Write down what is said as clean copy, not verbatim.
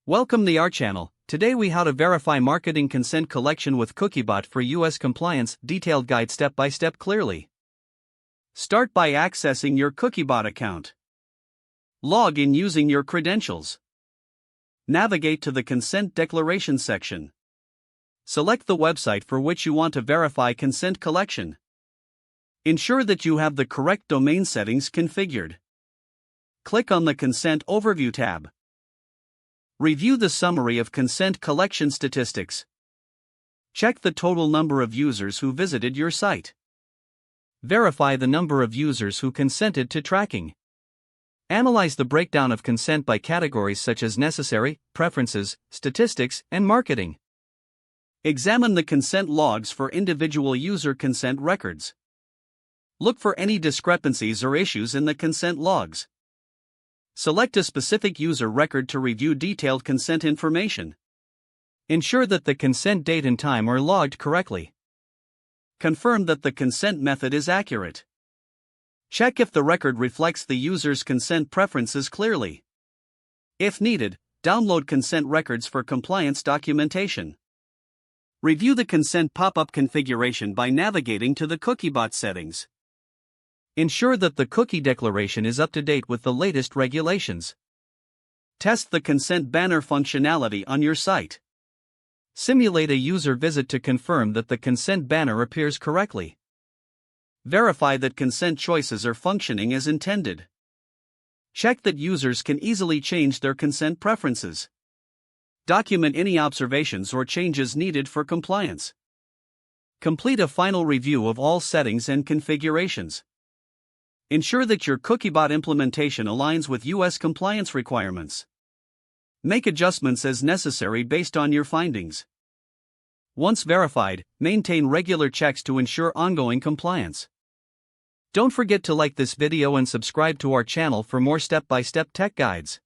Welcome to our channel. Today we how to verify marketing consent collection with Cookiebot for US compliance. Detailed guide step by step clearly. Start by accessing your Cookiebot account. Log in using your credentials. Navigate to the consent declaration section. Select the website for which you want to verify consent collection. Ensure that you have the correct domain settings configured. Click on the Consent Overview tab. Review the summary of consent collection statistics. Check the total number of users who visited your site. Verify the number of users who consented to tracking. Analyze the breakdown of consent by categories such as necessary, preferences, statistics, and marketing. Examine the consent logs for individual user consent records. Look for any discrepancies or issues in the consent logs. Select a specific user record to review detailed consent information. Ensure that the consent date and time are logged correctly. Confirm that the consent method is accurate. Check if the record reflects the user's consent preferences clearly. If needed, download consent records for compliance documentation. Review the consent pop-up configuration by navigating to the Cookiebot settings. Ensure that the cookie declaration is up to date with the latest regulations. Test the consent banner functionality on your site. Simulate a user visit to confirm that the consent banner appears correctly. Verify that consent choices are functioning as intended. Check that users can easily change their consent preferences. Document any observations or changes needed for compliance. Complete a final review of all settings and configurations. Ensure that your Cookiebot implementation aligns with US compliance requirements. Make adjustments as necessary based on your findings. Once verified, maintain regular checks to ensure ongoing compliance. Don't forget to like this video and subscribe to our channel for more step-by-step tech guides.